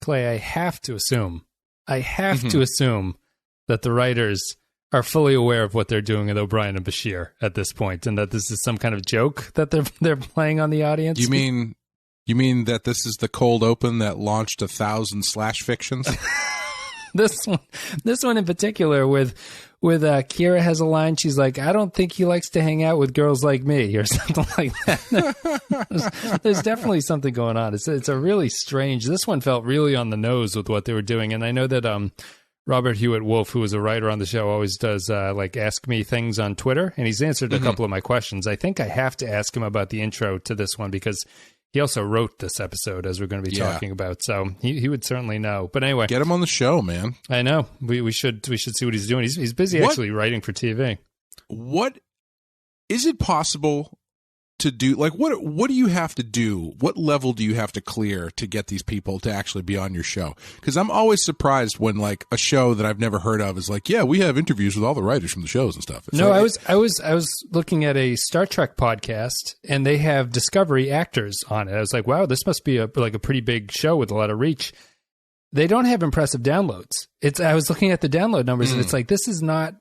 Clay, I have to assume that the writers are fully aware of what they're doing with O'Brien and Bashir at this point, and that this is some kind of joke that they're playing on the audience. You mean that this is the cold open that launched 1,000 slash fictions? This one in particular with Kira has a line. She's like, I don't think he likes to hang out with girls like me, or something like that. There's definitely something going on. It's a really strange. This one felt really on the nose with what they were doing, and I know that Robert Hewitt Wolf, who is a writer on the show, always does ask me things on Twitter, and he's answered a couple of my questions. I think I have to ask him about the intro to this one because he also wrote this episode, as we're going to be talking about. So he would certainly know. But anyway, get him on the show, man. I know we should see what he's doing. He's busy actually writing for TV. What is it possible to do? Like, what do you have to do? What level do you have to clear to get these people to actually be on your show? Because I'm always surprised when like a show that I've never heard of is like, yeah, we have interviews with all the writers from the shows and stuff. It's I was looking at a Star Trek podcast, and they have Discovery actors on it. I was like, wow, this must be a pretty big show with a lot of reach. They don't have impressive downloads. I was looking at the download numbers, and it's like, this is not.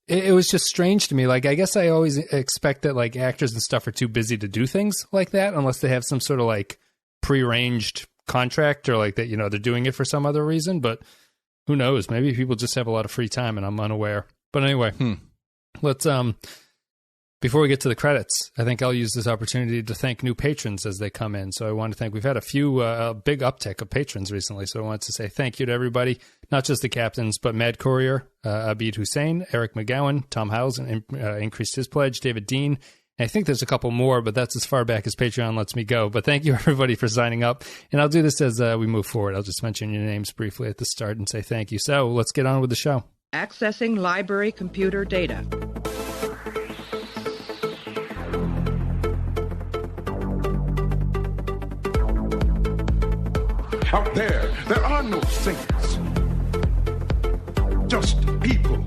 It was just strange to me. Like, I guess I always expect that like actors and stuff are too busy to do things like that unless they have some sort of like prearranged contract or like that, they're doing it for some other reason. But who knows? Maybe people just have a lot of free time and I'm unaware. But anyway, let's before we get to the credits, I think I'll use this opportunity to thank new patrons as they come in. So I want to thank, we've had a few big uptick of patrons recently. So I wanted to say thank you to everybody, not just the captains, but Mad Courier, Abid Hussein, Eric McGowan, Tom Howes increased his pledge, David Dean. And I think there's a couple more, but that's as far back as Patreon lets me go. But thank you everybody for signing up. And I'll do this as we move forward. I'll just mention your names briefly at the start and say thank you. So let's get on with the show. Accessing library computer data. Out there are no saints, just people.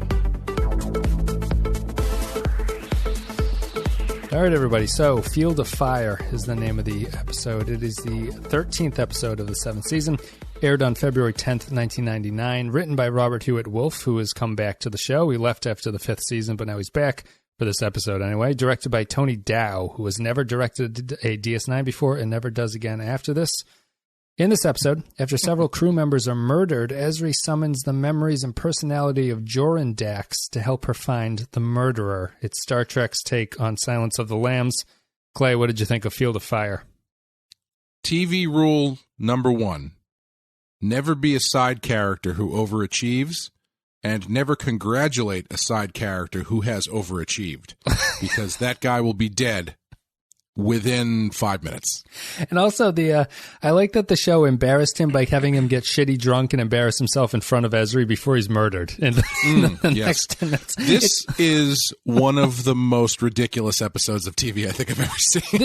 All right, everybody. So, Field of Fire is the name of the episode. It is the 13th episode of the 7th season. Aired on February 10th, 1999. Written by Robert Hewitt Wolf, who has come back to the show. He left after the 5th season, but now he's back for this episode anyway. Directed by Tony Dow, who has never directed a DS9 before and never does again after this. In this episode, after several crew members are murdered, Ezri summons the memories and personality of Joran and Dax to help her find the murderer. It's Star Trek's take on Silence of the Lambs. Clay, what did you think of Field of Fire? TV rule number 1. Never be a side character who overachieves, and never congratulate a side character who has overachieved, because that guy will be dead within 5 minutes. And also I like that the show embarrassed him by having him get shitty drunk and embarrass himself in front of Ezri before he's murdered. In the next 10 minutes. This is one of the most ridiculous episodes of TV I think I've ever seen.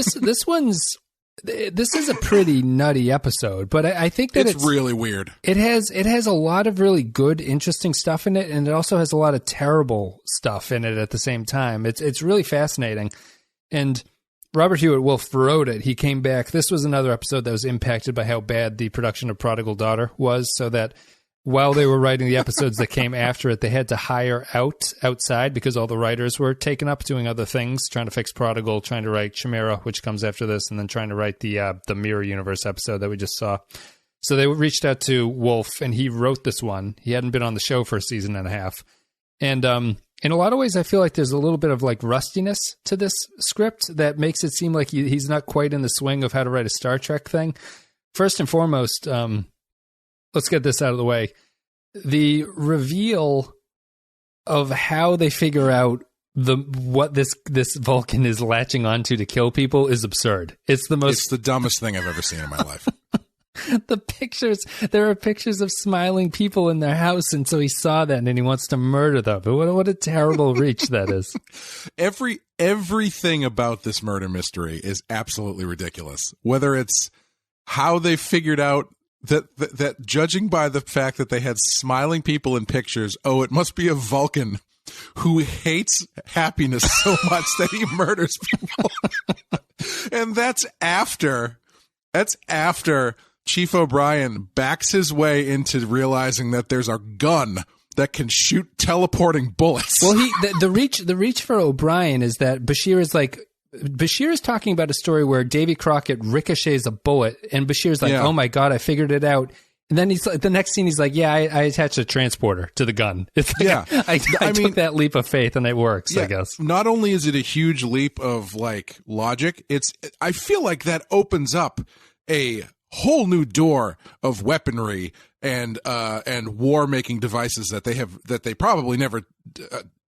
This is a pretty nutty episode, but I think that it's really weird. It has a lot of really good, interesting stuff in it, and it also has a lot of terrible stuff in it at the same time. It's really fascinating. And Robert Hewitt Wolf wrote it. He came back. This was another episode that was impacted by how bad the production of Prodigal Daughter was, so that while they were writing the episodes that came after it, they had to hire outside because all the writers were taken up doing other things, trying to fix Prodigal, trying to write Chimera, which comes after this, and then trying to write the Mirror Universe episode that we just saw. So they reached out to Wolf, and he wrote this one. He hadn't been on the show for a season and a half. And in a lot of ways, I feel like there's a little bit of like rustiness to this script that makes it seem like he's not quite in the swing of how to write a Star Trek thing. First and foremost, let's get this out of the way. The reveal of how they figure out what this Vulcan is latching onto to kill people is absurd. It's the dumbest thing I've ever seen in my life. There are pictures of smiling people in their house, and so he saw that and he wants to murder them. But what a terrible reach that is. Everything about this murder mystery is absolutely ridiculous. Whether it's how they figured out that judging by the fact that they had smiling people in pictures, it must be a Vulcan who hates happiness so much that he murders people. And that's after Chief O'Brien backs his way into realizing that there's a gun that can shoot teleporting bullets. Well, the reach for O'Brien is that Bashir is talking about a story where Davy Crockett ricochets a bullet, and Bashir's like, "Oh my god, I figured it out." And then he's like, the next scene, he's like, "Yeah, I attached a transporter to the gun." It's like, I took that leap of faith, and it works. I guess. Not only is it a huge leap of like logic, I feel like that opens up a whole new door of weaponry and war making devices that they probably never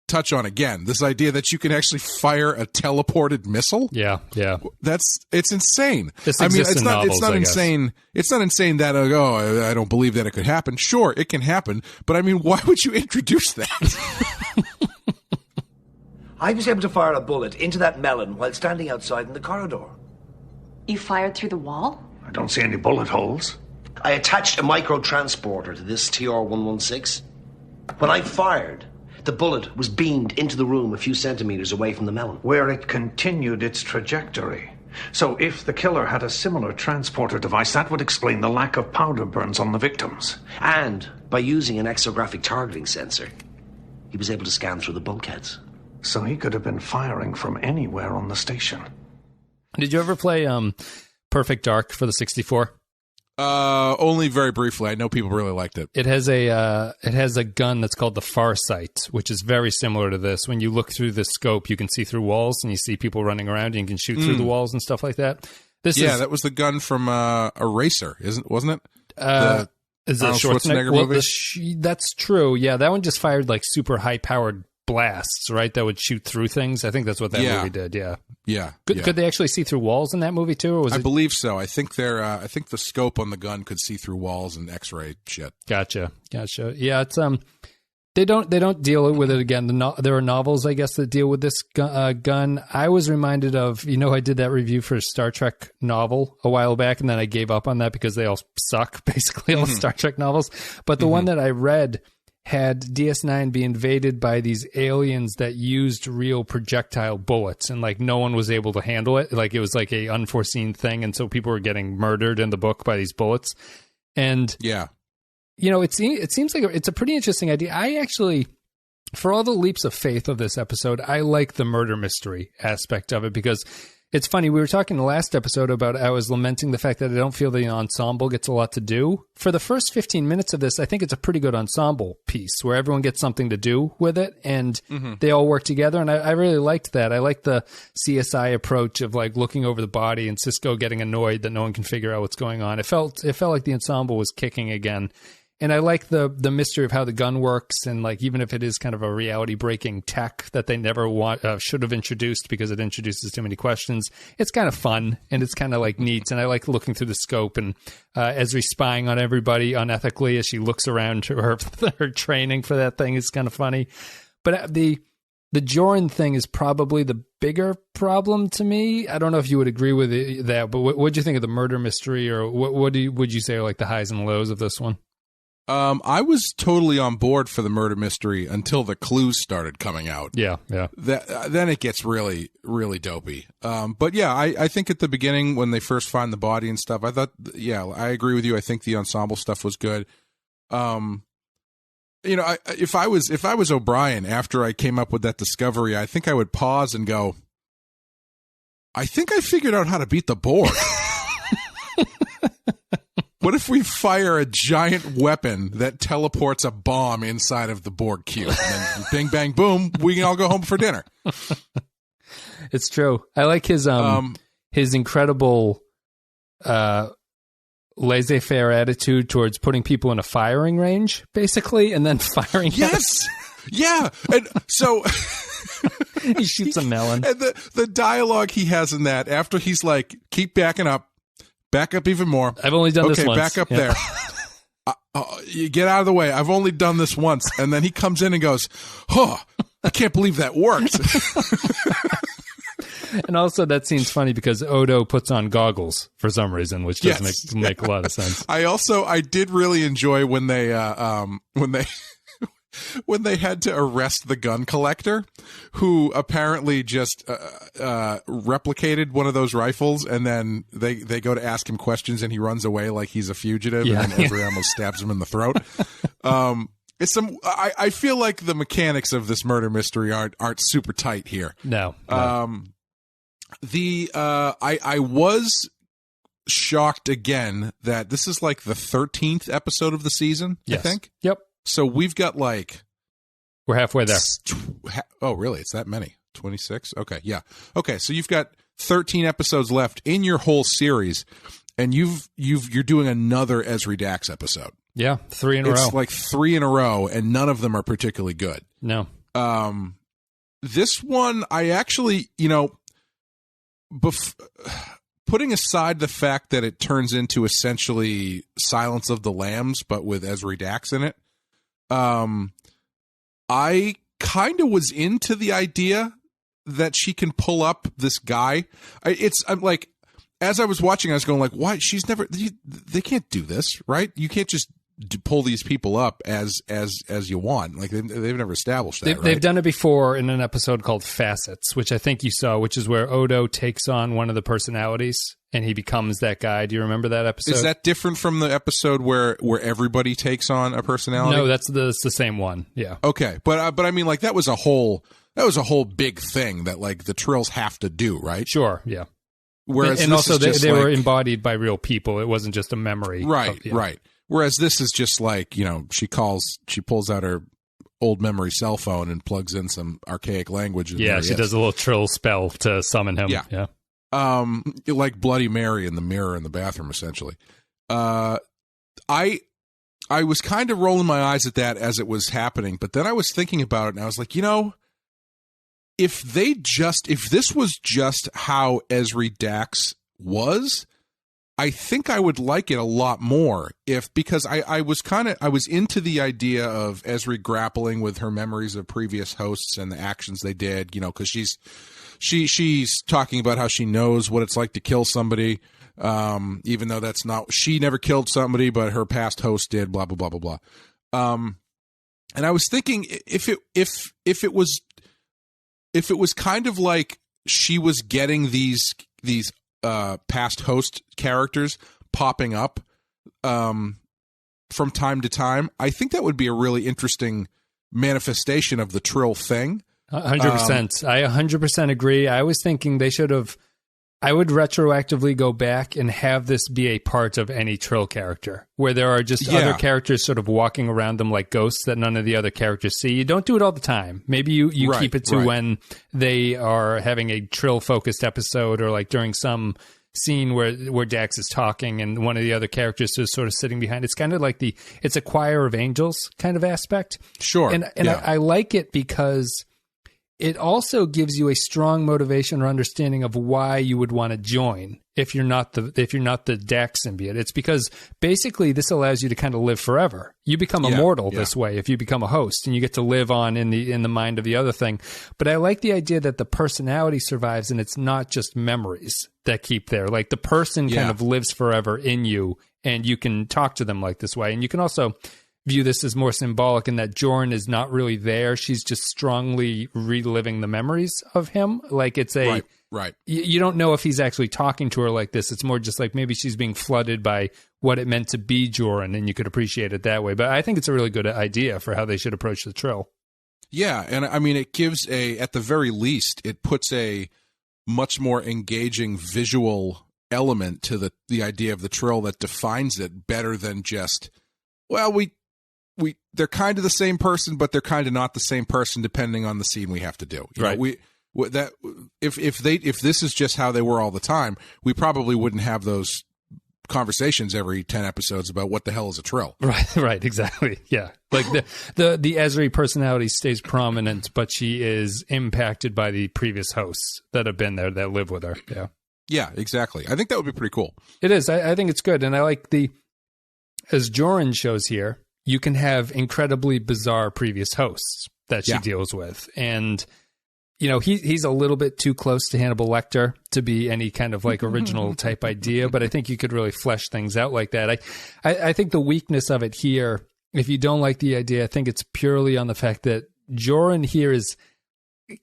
touch on again. This idea that you can actually fire a teleported missile. Yeah. It's insane. It's not insane. It's not insane that I don't believe that it could happen. Sure, it can happen, but I mean, why would you introduce that? I was able to fire a bullet into that melon while standing outside in the corridor. You fired through the wall? I don't see any bullet holes. I attached a micro-transporter to this TR-116. When I fired, the bullet was beamed into the room a few centimeters away from the melon. Where it continued its trajectory. So if the killer had a similar transporter device, that would explain the lack of powder burns on the victims. And by using an exographic targeting sensor, he was able to scan through the bulkheads. So he could have been firing from anywhere on the station. Did you ever play Perfect Dark for the 64? Only very briefly. I know people really liked it. It has a gun that's called the Farsight, which is very similar to this. When you look through the scope, you can see through walls, and you see people running around, and you can shoot through the walls and stuff like that. That was the gun from Eraser, wasn't it? Is it Schwarzenegger movie? That's true. Yeah, that one just fired like super high-powered blasts, right? That would shoot through things. I think that's what that movie did. Yeah. Could they actually see through walls in that movie too? Or was I believe so. I think I think the scope on the gun could see through walls and X-ray shit. Gotcha. Yeah, it's they don't deal with it again. There are novels, I guess, that deal with this gun. I was reminded of, I did that review for a Star Trek novel a while back, and then I gave up on that because they all suck, basically all Star Trek novels. But the one that I read had DS9 be invaded by these aliens that used real projectile bullets, and like no one was able to handle it. Like it was like a unforeseen thing, and so people were getting murdered in the book by these bullets. And it seems like it's a pretty interesting idea. I actually, for all the leaps of faith of this episode, I like the murder mystery aspect of it, because it's funny. We were talking the last episode about, I was lamenting the fact that I don't feel the ensemble gets a lot to do. For the first 15 minutes of this, I think it's a pretty good ensemble piece where everyone gets something to do with it, and they all work together. And I really liked that. I liked the CSI approach of like looking over the body and Cisco getting annoyed that no one can figure out what's going on. It felt like the ensemble was kicking again. And I like the mystery of how the gun works, and like even if it is kind of a reality breaking tech that they never should have introduced because it introduces too many questions, it's kind of fun and it's kind of like neat. And I like looking through the scope and Ezri spying on everybody unethically as she looks around to her training for that thing is kind of funny. But the Joran thing is probably the bigger problem to me. I don't know if you would agree with that, but what do you think of the murder mystery, or what would you say are like the highs and lows of this one? I was totally on board for the murder mystery until the clues started coming out. Yeah. Then it gets really, really dopey. But yeah, I think at the beginning when they first find the body and stuff, I thought, I agree with you. I think the ensemble stuff was good. If I was O'Brien after I came up with that discovery, I think I would pause and go, I think I figured out how to beat the Borg. What if we fire a giant weapon that teleports a bomb inside of the Borg cube? And then bing, bang, boom, we can all go home for dinner. It's true. I like his incredible laissez-faire attitude towards putting people in a firing range, basically, and then firing. Yes. Yeah. And so he shoots a melon. And the dialogue he has in that, after he's like, keep backing up. Back up even more. I've only done this once. Back up there. You get out of the way. I've only done this once. And then he comes in and goes, I can't believe that worked. And also that scene's funny because Odo puts on goggles for some reason, which does make a lot of sense. I did really enjoy when they when they had to arrest the gun collector, who apparently just replicated one of those rifles, and then they go to ask him questions, and he runs away like he's a fugitive, and then Ezri almost stabs him in the throat. I feel like the mechanics of this murder mystery aren't super tight here. No. I was shocked again that this is like the 13th episode of the season. Yes. I think. Yep. So we've got like... We're halfway there. Oh, really? It's that many? 26? Okay, yeah. Okay, so you've got 13 episodes left in your whole series, and you're doing another Ezri Dax episode. Yeah, 3 in a row. It's like 3 in a row, and none of them are particularly good. No. This one, I actually, putting aside the fact that it turns into essentially Silence of the Lambs, but with Ezri Dax in it, I kind of was into the idea that she can pull up this guy. I'm like, as I was watching, I was going like, why? They can't do this, right? You can't just pull these people up as you want. Like they've never established that. They've done it before in an episode called Facets, which I think you saw, which is where Odo takes on one of the personalities and he becomes that guy. Do you remember that episode? Is that different from the episode where everybody takes on a personality? No, that's the same one. Yeah. Okay, but I mean, like that was a whole big thing that like the Trills have to do, right? Sure. Yeah. Whereas and also they were embodied by real people. It wasn't just a memory. Right. Right. Whereas this is just like, she pulls out her old memory cell phone and plugs in some archaic language. Yeah, she does a little Trill spell to summon him. Yeah. Like Bloody Mary in the mirror in the bathroom, essentially. I was kind of rolling my eyes at that as it was happening, but then I was thinking about it and I was like, if this was just how Ezri Dax was, I think I would like it a lot more because I was into the idea of Ezri grappling with her memories of previous hosts and the actions they did, because she's talking about how she knows what it's like to kill somebody, even though she never killed somebody, but her past host did, blah, blah, blah, blah, blah. And I was thinking if it was kind of like she was getting these past host characters popping up from time to time, I think that would be a really interesting manifestation of the Trill thing. 100%. I 100% agree. I was thinking I would retroactively go back and have this be a part of any Trill character, where there are just other characters sort of walking around them like ghosts that none of the other characters see. You don't do it all the time. Maybe you keep it to when they are having a Trill-focused episode, or like during some scene where Dax is talking and one of the other characters is sort of sitting behind. It's kind of like it's a choir of angels kind of aspect. Sure. And I like it because it also gives you a strong motivation or understanding of why you would want to join if you're not the Dax symbiote. It's because basically this allows you to kind of live forever. You become immortal this way if you become a host, and you get to live on in the mind of the other thing. But I like the idea that the personality survives, and it's not just memories that keep there. Like the person kind of lives forever in you, and you can talk to them like this way. And you can also view this as more symbolic in that Joran is not really there. She's just strongly reliving the memories of him. Like it's right. You don't know if he's actually talking to her like this. It's more just like maybe she's being flooded by what it meant to be Joran, and you could appreciate it that way. But I think it's a really good idea for how they should approach the Trill. Yeah, and I mean, it gives at the very least, it puts a much more engaging visual element to the idea of the Trill that defines it better than just, well, they're kind of the same person, but they're kind of not the same person depending on the scene we have to do. If this is just how they were all the time, we probably wouldn't have those conversations every 10 episodes about what the hell is a Trill. Right, exactly. Yeah. Like the Ezri personality stays prominent, but she is impacted by the previous hosts that have been there, that live with her. Yeah. Yeah, exactly. I think that would be pretty cool. It is. I think it's good. And I like as Joran shows here, you can have incredibly bizarre previous hosts that she deals with. And, he's a little bit too close to Hannibal Lecter to be any kind of like original type idea, but I think you could really flesh things out like that. I think the weakness of it here if you don't like the idea, I think it's purely on the fact that Joran here is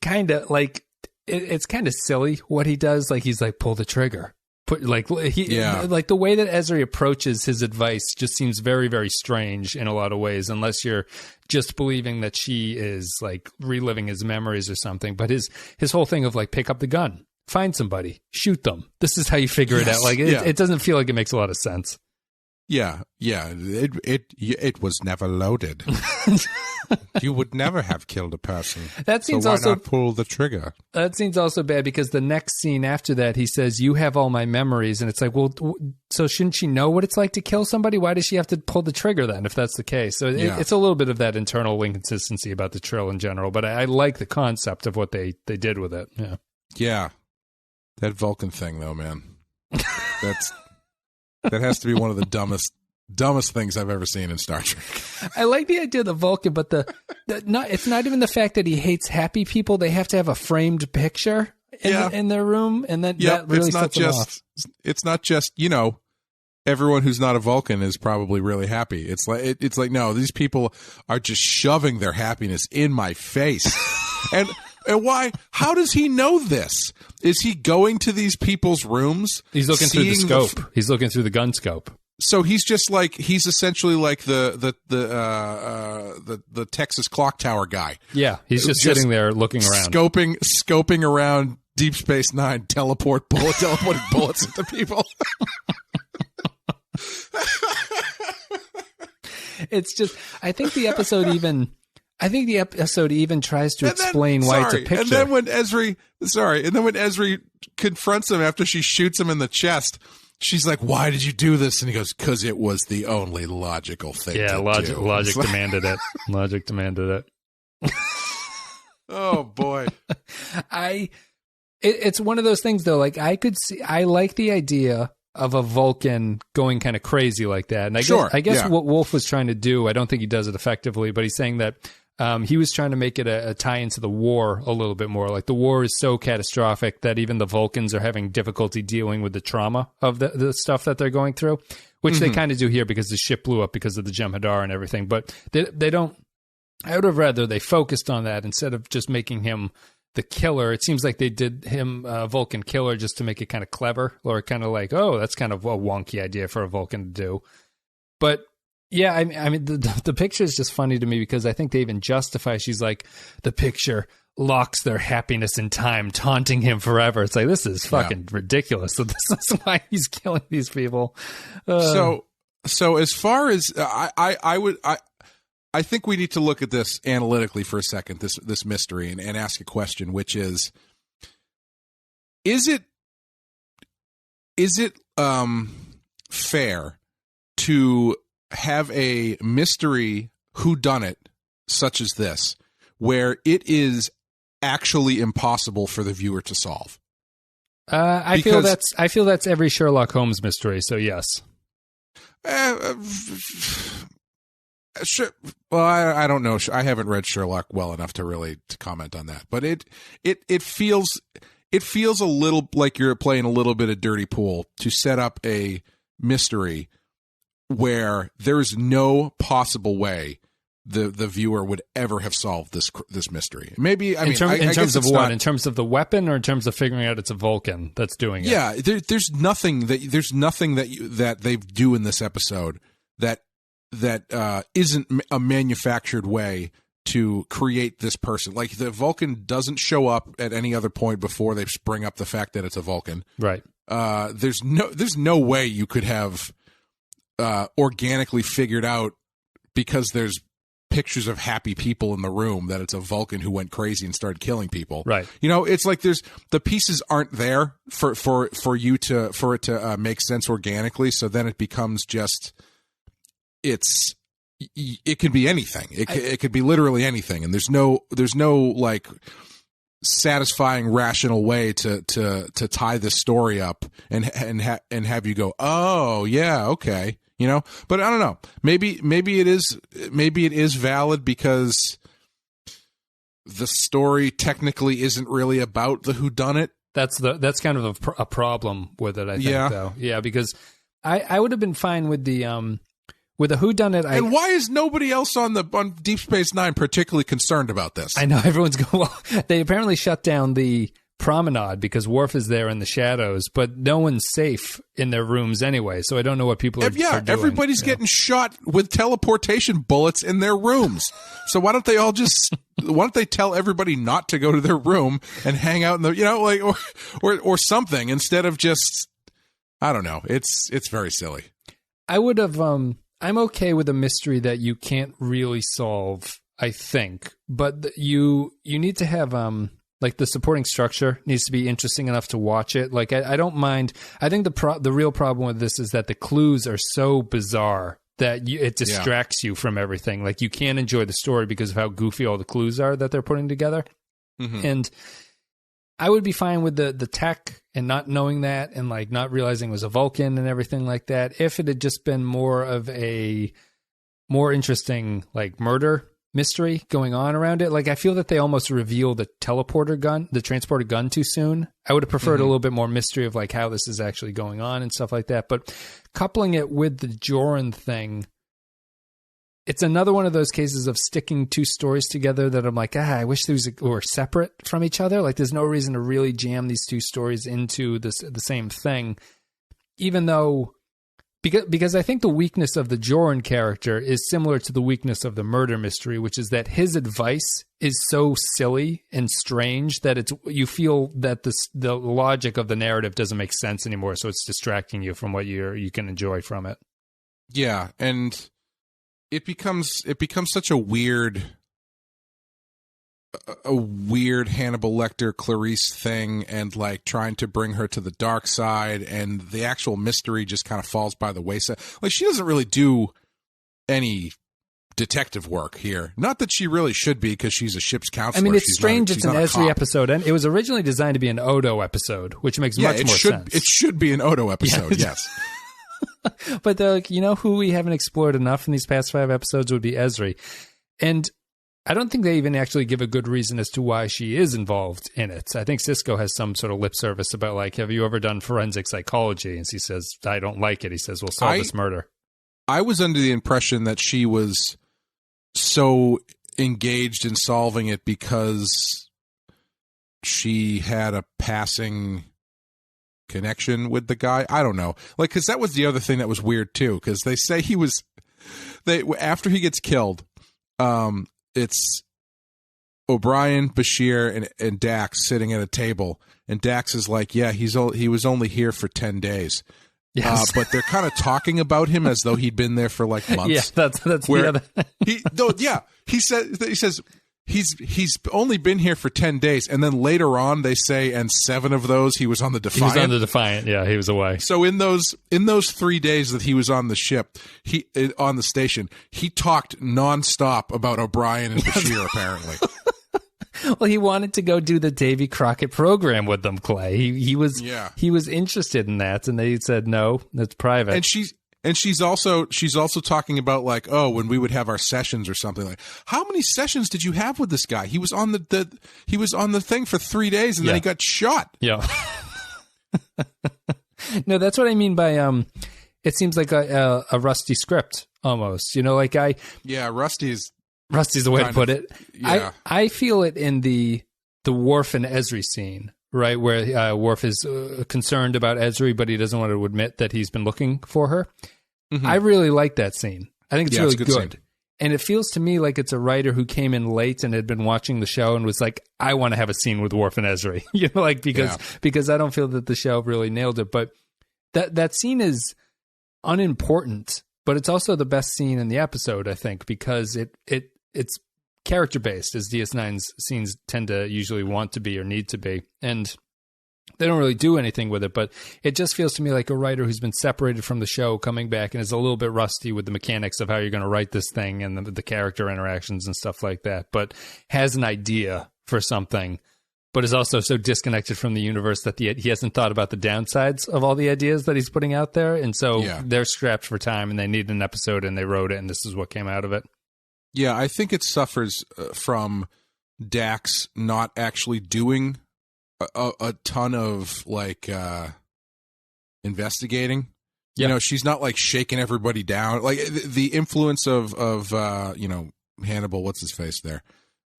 kind of like, it's kind of silly what he does. Like, he's like, pull the trigger. Like the way that Ezri approaches his advice just seems very, very strange in a lot of ways, unless you're just believing that she is like reliving his memories or something. But his whole thing of like, pick up the gun, find somebody, shoot them. This is how you figure it out. Like, it doesn't feel like it makes a lot of sense. Yeah. It was never loaded. You would never have killed a person. That seems so why also not pull the trigger. That seems also bad because the next scene after that, he says, "You have all my memories," and it's like, well, so shouldn't she know what it's like to kill somebody? Why does she have to pull the trigger then, if that's the case? So it's a little bit of that internal inconsistency about the Trill in general. But I like the concept of what they did with it. Yeah, that Vulcan thing though, man. That has to be one of the dumbest things I've ever seen in Star Trek. I like the idea of the Vulcan, but it's not even the fact that he hates happy people. They have to have a framed picture in their room, and then that really sets them off. It's not just, everyone who's not a Vulcan is probably really happy. It's like no, these people are just shoving their happiness in my face. And why? How does he know this? Is he going to these people's rooms? He's looking through the scope. He's looking through the gun scope. So he's just like, he's essentially like the Texas clock tower guy. Yeah, he's just sitting there looking around, scoping around Deep Space Nine, teleporting bullets into people. It's just, I think the episode even tries to explain why it's a picture. And then when Ezri confronts him after she shoots him in the chest, she's like, "Why did you do this?" And he goes, "Because it was the only logical thing to do." Logic demanded it. Logic demanded it. Oh boy. It's one of those things though. Like, I like the idea of a Vulcan going kind of crazy like that. And I guess what Wolf was trying to do, I don't think he does it effectively, but he's saying that he was trying to make it a tie into the war a little bit more. Like, the war is so catastrophic that even the Vulcans are having difficulty dealing with the trauma of the stuff that they're going through, which they kind of do here because the ship blew up because of the Jem'Hadar and everything. But they don't. I would have rather they focused on that instead of just making him the killer. It seems like they did him Vulcan killer just to make it kind of clever, or kind of like, oh, that's kind of a wonky idea for a Vulcan to do. But yeah, I mean, the picture is just funny to me because I think they even justify. She's like, the picture locks their happiness in time, taunting him forever. It's like, this is fucking ridiculous. So this is why he's killing these people. So as far as I think we need to look at this analytically for a second, this mystery, and ask a question, which is it fair to have a mystery whodunit such as this, where it is actually impossible for the viewer to solve? I feel that's every Sherlock Holmes mystery. So yes. Sure. Well, I don't know. I haven't read Sherlock well enough to comment on that. But it feels a little like you're playing a little bit of dirty pool to set up a mystery where there is no possible way the viewer would ever have solved this mystery. Maybe in terms of what? In terms of the weapon, or in terms of figuring out it's a Vulcan that's doing it? Yeah, there's nothing that they do in this episode that isn't a manufactured way to create this person. Like, the Vulcan doesn't show up at any other point before they spring up the fact that it's a Vulcan. Right. There's no way you could have organically figured out, because there's pictures of happy people in the room, that it's a Vulcan who went crazy and started killing people. Right. It's like the pieces aren't there for it to make sense organically. So then it becomes just, it could be anything. It could be literally anything, and there's no like satisfying rational way to tie this story up and have you go, oh yeah, okay, But I don't know. Maybe it is valid because the story technically isn't really about the whodunit. That's kind of a problem with it, I think. Yeah. Though. Yeah, because I would have been fine with the With a whodunit, and why is nobody else on Deep Space Nine particularly concerned about this? I know everyone's going. Well, they apparently shut down the promenade because Worf is there in the shadows, but no one's safe in their rooms anyway. So I don't know what people are doing. Everybody's getting shot with teleportation bullets in their rooms. So why don't they tell everybody not to go to their room and hang out in the or something instead of just, I don't know. It's very silly. I would have. I'm okay with a mystery that you can't really solve, I think, but you need to have like the supporting structure needs to be interesting enough to watch it. Like I don't mind. I think the real problem with this is that the clues are so bizarre that it distracts you from everything. Like you can't enjoy the story because of how goofy all the clues are that they're putting together. Mm-hmm. And I would be fine with the tech and not knowing that and like not realizing it was a Vulcan and everything like that if it had just been more of a more interesting like murder mystery going on around it. Like I feel that they almost reveal the transporter gun too soon. I would have preferred a little bit more mystery of like how this is actually going on and stuff like that. But coupling it with the Joran thing, it's another one of those cases of sticking two stories together that I'm like, I wish these were separate from each other. Like there's no reason to really jam these two stories into the same thing, even though, because I think the weakness of the Joran character is similar to the weakness of the murder mystery, which is that his advice is so silly and strange that you feel that the logic of the narrative doesn't make sense anymore. So it's distracting you from what you can enjoy from it. Yeah. And it becomes such a weird Hannibal Lecter Clarice thing, and like trying to bring her to the dark side, and the actual mystery just kind of falls by the wayside. Like she doesn't really do any detective work here. Not that she really should be, because she's a ship's counselor. I mean, it's strange. It's an Ezri episode, and it was originally designed to be an Odo episode, which makes much more sense. It should be an Odo episode. Yes. But they're like, who we haven't explored enough in these past 5 episodes would be Ezri. And I don't think they even actually give a good reason as to why she is involved in it. I think Sisko has some sort of lip service about like, have you ever done forensic psychology? And she says, I don't like it. He says, we'll solve this murder. I was under the impression that she was so engaged in solving it because she had a passing connection with the guy. I don't know. Like, because that was the other thing that was weird too, because they say after he gets killed, it's O'Brien, Bashir, and Dax sitting at a table, and Dax is like, yeah, he was only here for 10 days. Yes. But they're kind of talking about him as though he'd been there for like months. Yeah, that's the other. He says he's only been here for 10 days, and then later on they say, and 7 of those he was on the Defiant. He was on the Defiant. Yeah, he was away. So in those 3 days that he was on the ship, on the station, he talked nonstop about O'Brien and Bashir. Apparently. Well, he wanted to go do the Davy Crockett program with them, Clay. He was interested in that, and they said no, that's private. And she's also talking about like, oh, when we would have our sessions or something. Like, how many sessions did you have with this guy? He was on the thing for 3 days, and then he got shot. Yeah. No, that's what I mean by it seems like a Rusty script almost. Rusty's the way to put it. Yeah. I feel it in the Worf and Ezri scene, right, where Worf is concerned about Ezri, but he doesn't want to admit that he's been looking for her. Mm-hmm. I really like that scene. I think it's really good. And it feels to me like it's a writer who came in late and had been watching the show and was like, I want to have a scene with Worf and Ezri, because I don't feel that the show really nailed it. But that scene is unimportant, but it's also the best scene in the episode, I think, because it's character based, as DS9's scenes tend to usually want to be or need to be, and they don't really do anything with it. But it just feels to me like a writer who's been separated from the show coming back and is a little bit rusty with the mechanics of how you're going to write this thing and the character interactions and stuff like that, but has an idea for something, but is also so disconnected from the universe that he hasn't thought about the downsides of all the ideas that he's putting out there. And so they're strapped for time and they need an episode and they wrote it, and this is what came out of it. Yeah, I think it suffers from Dax not actually doing a ton of like investigating. You know, she's not like shaking everybody down. Like the influence of you know, Hannibal, what's his face there?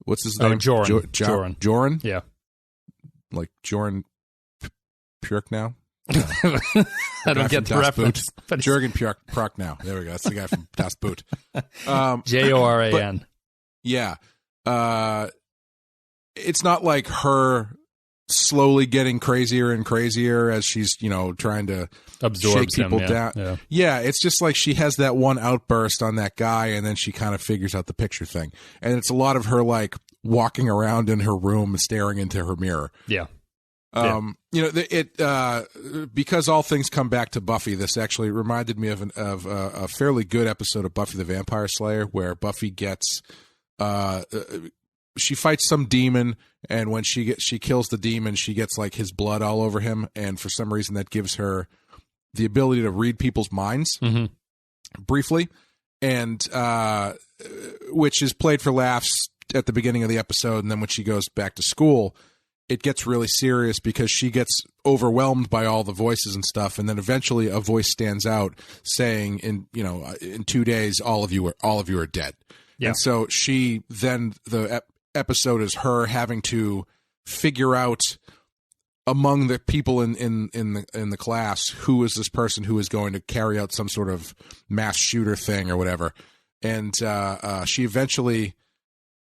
What's his name? Joran. Joran? Yeah. Like Joran Purk now? I don't get the reference. Jurgen Purk now. There we go. That's the guy from Das Boot. Joran. Yeah. It's not like her slowly getting crazier and crazier as she's, you know, trying to shake people down. Yeah, it's just like she has that one outburst on that guy, and then she kind of figures out the picture thing. And it's a lot of her like walking around in her room and staring into her mirror. Yeah. You know, because all things come back to Buffy. This actually reminded me of a fairly good episode of Buffy the Vampire Slayer, where Buffy gets she fights some demon, and when she kills the demon, she gets like his blood all over him, and for some reason that gives her the ability to read people's minds briefly, and which is played for laughs at the beginning of the episode, and then when she goes back to school, it gets really serious because she gets overwhelmed by all the voices and stuff, and then eventually a voice stands out saying, in 2 days, all of you are dead. Yeah. And so the episode is her having to figure out among the people in the class who is this person who is going to carry out some sort of mass shooter thing or whatever, and she eventually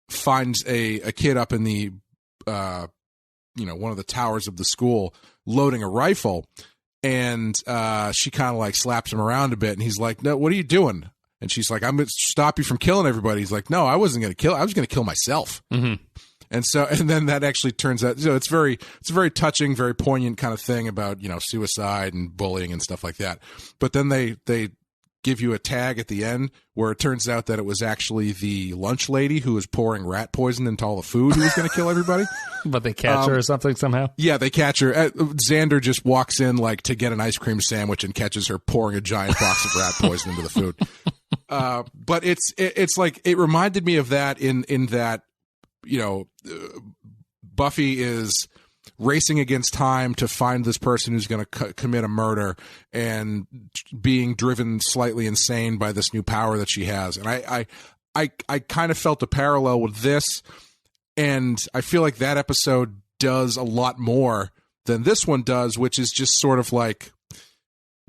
finds a kid up in the one of the towers of the school loading a rifle, and she kind of like slaps him around a bit, and he's like, "No, what are you doing?" And she's like, "I'm going to stop you from killing everybody." He's like, "No, I wasn't going to kill. I was going to kill myself." And then that actually turns out, it's a very touching, very poignant kind of thing about, you know, suicide and bullying and stuff like that. But then they give you a tag at the end where it turns out that it was actually the lunch lady who was pouring rat poison into all the food who was going to kill everybody. But they catch her or something somehow? Yeah, they catch her. Xander just walks in like to get an ice cream sandwich and catches her pouring a giant box of rat poison into the food. But it's like, it reminded me of that in that, you know, Buffy is racing against time to find this person who's going to commit a murder, and being driven slightly insane by this new power that she has. And I kind of felt a parallel with this, and I feel like that episode does a lot more than this one does, which is just sort of like,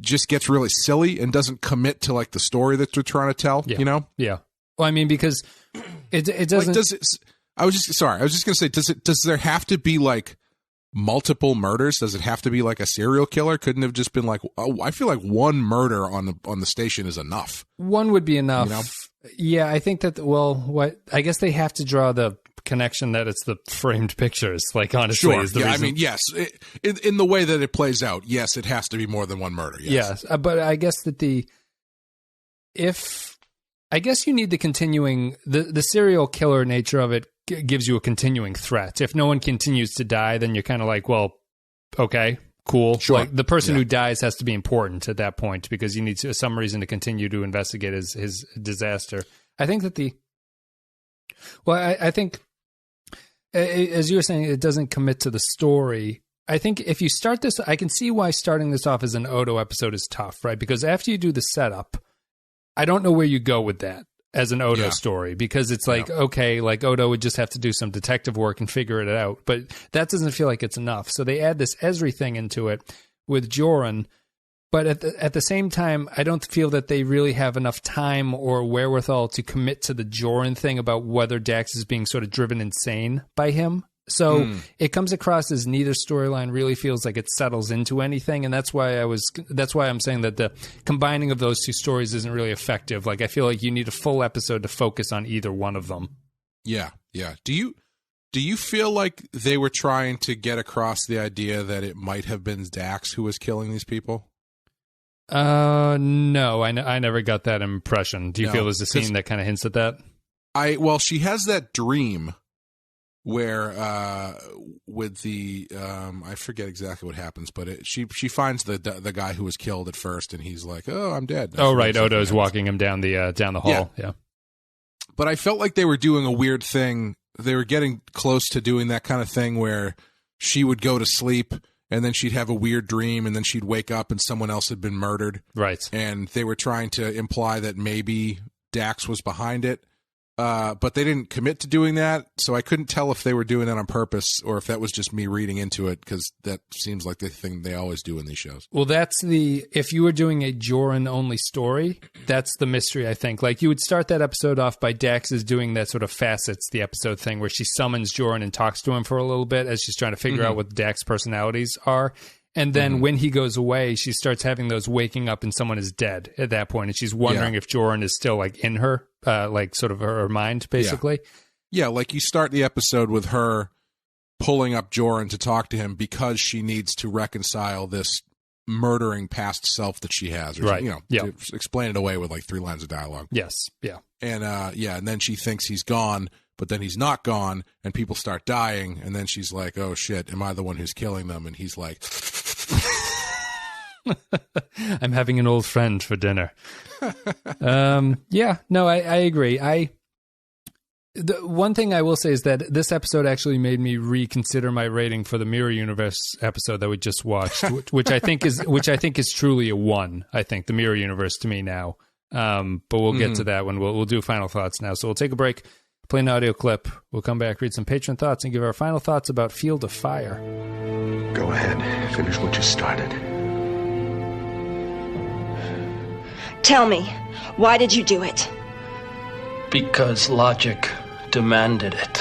just gets really silly and doesn't commit to like the story that they're trying to tell, you know? Yeah. Well, I mean, because it doesn't... Like, I was just going to say, does there have to be like multiple murders? Does it have to be like a serial killer? Couldn't have just been like, oh, I feel like one murder on the station is enough. One would be enough. You know? Yeah, I think that, I guess they have to draw the connection that it's the framed pictures, like, honestly. Sure. Is the reason. I mean, yes. In the way that it plays out, yes, it has to be more than one murder. Yes. But I guess that I guess you need the continuing, the serial killer nature of it gives you a continuing threat. If no one continues to die, then you're kind of like, well, okay, cool. Sure. Like, the person who dies has to be important at that point, because you need some reason to continue to investigate his disaster. I think that I think, as you were saying, it doesn't commit to the story. I think if you start this, I can see why starting this off as an Odo episode is tough, right? Because after you do the setup, I don't know where you go with that as an Odo story, because it's like, okay, like Odo would just have to do some detective work and figure it out, but that doesn't feel like it's enough. So they add this Ezri thing into it with Joran, but at the same time, I don't feel that they really have enough time or wherewithal to commit to the Joran thing about whether Dax is being sort of driven insane by him. So it comes across as neither storyline really feels like it settles into anything, and that's why I'm saying that the combining of those two stories isn't really effective. Like, I feel like you need a full episode to focus on either one of them. Yeah. Do you feel like they were trying to get across the idea that it might have been Dax who was killing these people? No, I never got that impression. Do you feel there's a scene that kind of hints at that? She has that dream where with the I forget exactly what happens, but she finds the guy who was killed at first, and he's like, "Oh, I'm dead." Oh, right. Odo's walking him down the hall. Yeah. But I felt like they were doing a weird thing. They were getting close to doing that kind of thing where she would go to sleep and then she'd have a weird dream, and then she'd wake up and someone else had been murdered. Right. And they were trying to imply that maybe Dax was behind it. But they didn't commit to doing that, so I couldn't tell if they were doing that on purpose or if that was just me reading into it, because that seems like the thing they always do in these shows. Well, if you were doing a Joran-only story, that's the mystery, I think. Like, you would start that episode off by Dax is doing that sort of facets the episode thing where she summons Joran and talks to him for a little bit as she's trying to figure out what Dax's personalities are. And then when he goes away, she starts having those waking up and someone is dead at that point. And she's wondering if Joran is still like in her, like sort of her mind, basically. Yeah, like you start the episode with her pulling up Joran to talk to him because she needs to reconcile this murdering past self that she has. Or right. To explain it away with like 3 lines of dialogue. Yes. Yeah. And and then she thinks he's gone, but then he's not gone, and people start dying, and then she's like, oh shit, am I the one who's killing them? And he's like, I'm having an old friend for dinner. I agree. The one thing I will say is that this episode actually made me reconsider my rating for the Mirror Universe episode that we just watched, which I think is truly a 1. I think the Mirror Universe to me now. But we'll get to that when we'll do final thoughts now. So we'll take a break, play an audio clip. We'll come back, read some patron thoughts, and give our final thoughts about Field of Fire. Go ahead, finish what you started. Tell me, why did you do it? Because logic demanded it.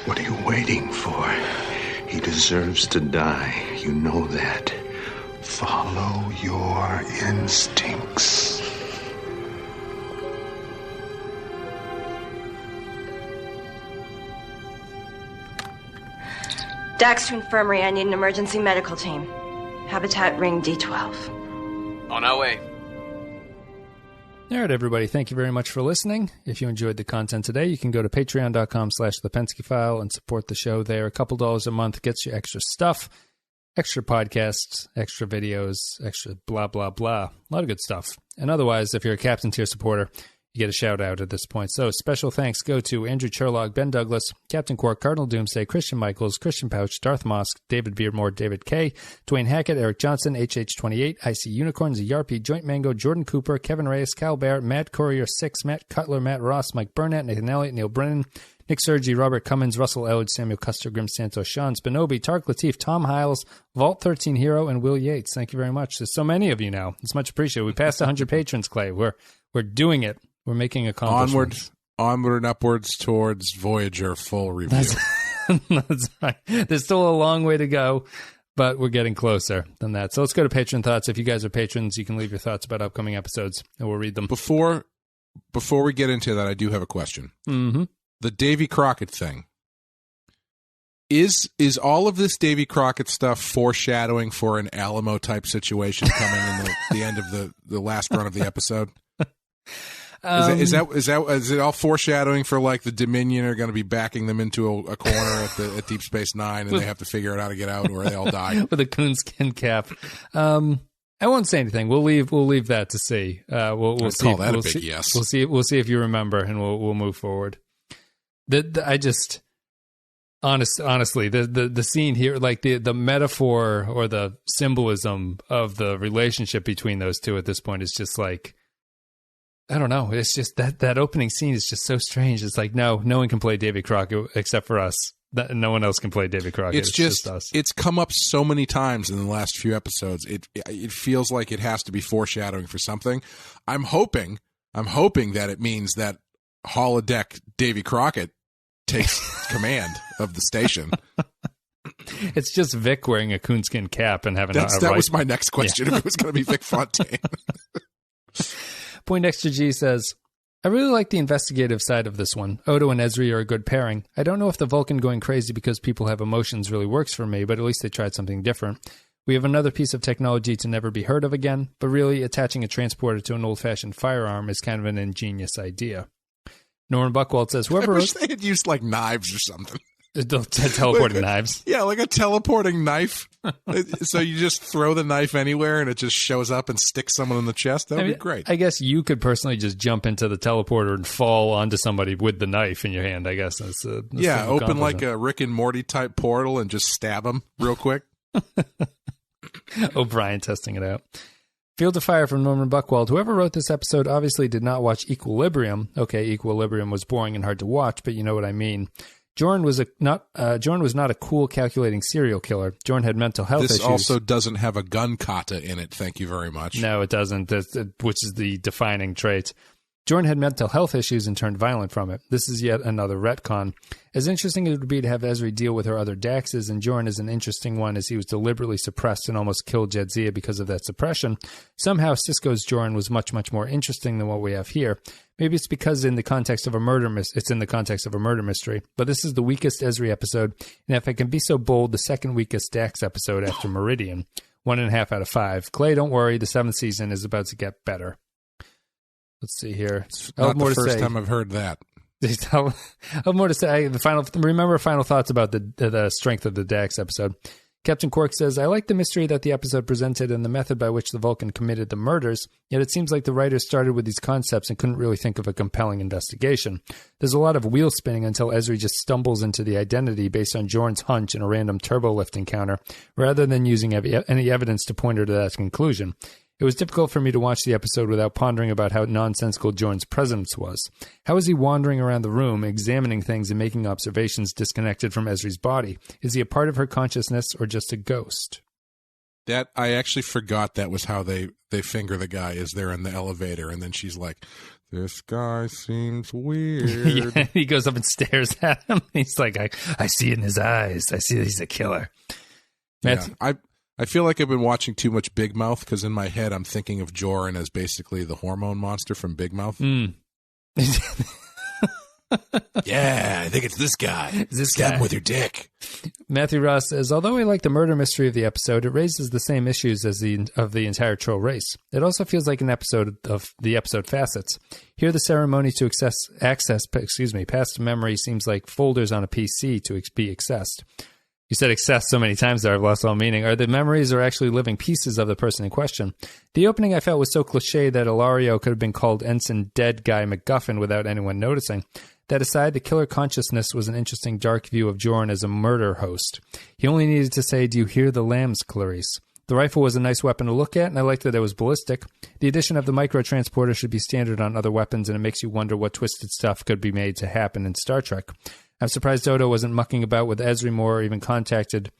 What are you waiting for? He deserves to die. You know that. Follow your instincts. Dax to infirmary, I need an emergency medical team. Habitat ring D12. On our way. All right, everybody. Thank you very much for listening. If you enjoyed the content today, you can go to patreon.com/thepenskyfile and support the show there. A couple dollars a month gets you extra stuff, extra podcasts, extra videos, extra blah, blah, blah. A lot of good stuff. And otherwise, if you're a Captain Tier supporter, you get a shout out at this point. So special thanks go to Andrew Cherlog, Ben Douglas, Captain Quark, Cardinal Doomsday, Christian Michaels, Christian Pouch, Darth Mosk, David Beardmore, David K, Dwayne Hackett, Eric Johnson, HH28, IC Unicorns, Yarpy, Joint Mango, Jordan Cooper, Kevin Reyes, Cal Barrett, Matt Courier 6, Matt Cutler, Matt Ross, Mike Burnett, Nathan Elliott, Neil Brennan, Nick Sergi, Robert Cummins, Russell Elledge, Samuel Custer, Grim Santos, Sean Spinobi, Tark Latif, Tom Hiles, Vault 13 Hero, and Will Yates. Thank you very much. There's so many of you now. It's much appreciated. We passed 100 patrons, Clay. We're doing it. We're making accomplishments. Onward and upwards towards Voyager full review. That's right. There's still a long way to go, but we're getting closer than that. So let's go to patron thoughts. If you guys are patrons, you can leave your thoughts about upcoming episodes, and we'll read them. Before we get into that, I do have a question. Mm-hmm. The Davy Crockett thing. Is all of this Davy Crockett stuff foreshadowing for an Alamo-type situation coming in the end of the last run of the episode? Is it all foreshadowing for like the Dominion are going to be backing them into a corner at Deep Space Nine and they have to figure out how to get out or they all die with a coonskin cap? I won't say anything. We'll leave that to see. We'll see. Call that a big yes. We'll see if you remember, and we'll move forward. Honestly, the scene here, like the metaphor or the symbolism of the relationship between those two at this point is just like, I don't know. It's just that opening scene is just so strange. It's like, no one can play Davy Crockett except for us. No one else can play Davy Crockett. It's just us. It's come up so many times in the last few episodes. It feels like it has to be foreshadowing for something. I'm hoping that it means that holodeck Davy Crockett takes command of the station. It's just Vic wearing a coonskin cap and having that was my next question. Yeah. If it was going to be Vic Fontaine. Poindexter G says, I really like the investigative side of this one. Odo and Ezri are a good pairing. I don't know if the Vulcan going crazy because people have emotions really works for me, but at least they tried something different. We have another piece of technology to never be heard of again, but really attaching a transporter to an old-fashioned firearm is kind of an ingenious idea. Norman Buckwald says, whoever... I wish they had used like knives or something. Teleporting knives. Yeah, like a teleporting knife. So you just throw the knife anywhere and it just shows up and sticks someone in the chest. That would be great. I guess you could personally just jump into the teleporter and fall onto somebody with the knife in your hand, I guess. That's open like a Rick and Morty type portal and just stab them real quick. O'Brien testing it out. Field of Fire from Norman Buckwald. Whoever wrote this episode obviously did not watch Equilibrium. Okay, Equilibrium was boring and hard to watch, but you know what I mean. Joran was not a cool, calculating serial killer. Joran had mental health issues. This also doesn't have a gun kata in it. Thank you very much. No, it doesn't, which is the defining trait. Joran had mental health issues and turned violent from it. This is yet another retcon. As interesting as it would be to have Ezri deal with her other Daxes, and Joran is an interesting one as he was deliberately suppressed and almost killed Jadzia because of that suppression, somehow Sisko's Joran was much, much more interesting than what we have here. Maybe it's because it's in the context of a murder mystery, but this is the weakest Ezri episode, and if I can be so bold, the second weakest Dax episode after Meridian. 1.5 out of 5. Clay, don't worry, the 7th season is about to get better. Let's see here. Not the first time I've heard that. I'll have more to say. Remember final thoughts about the strength of the Dax episode. Captain Quark says, I like the mystery that the episode presented and the method by which the Vulcan committed the murders, yet it seems like the writers started with these concepts and couldn't really think of a compelling investigation. There's a lot of wheel spinning until Ezri just stumbles into the identity based on Joran's hunch in a random turbo-lift encounter, rather than using any evidence to point her to that conclusion. It was difficult for me to watch the episode without pondering about how nonsensical Joran's presence was. How is he wandering around the room, examining things and making observations disconnected from Ezri's body? Is he a part of her consciousness or just a ghost? That I actually forgot that was how they finger the guy as they're in the elevator, and then she's like, this guy seems weird. Yeah, he goes up and stares at him. He's like, I see it in his eyes. I see that he's a killer. Yeah, I feel like I've been watching too much Big Mouth because in my head I'm thinking of Joran as basically the hormone monster from Big Mouth. Mm. Yeah, I think it's this guy. Stab him with your dick. Matthew Ross says, although I like the murder mystery of the episode, it raises the same issues as of the entire Trill race. It also feels like an episode of the episode facets. Here, the ceremony to access past memory seems like folders on a PC to be accessed. You said access so many times there, I've lost all meaning. Are the memories or actually living pieces of the person in question? The opening I felt was so cliche that Ilario could have been called Ensign Dead Guy MacGuffin without anyone noticing. That aside, the killer consciousness was an interesting dark view of Joran as a murder host. He only needed to say, do you hear the lambs, Clarice? The rifle was a nice weapon to look at, and I liked that it was ballistic. The addition of the microtransporter should be standard on other weapons, and it makes you wonder what twisted stuff could be made to happen in Star Trek. I'm surprised Odo wasn't mucking about with Ezri more or even contacted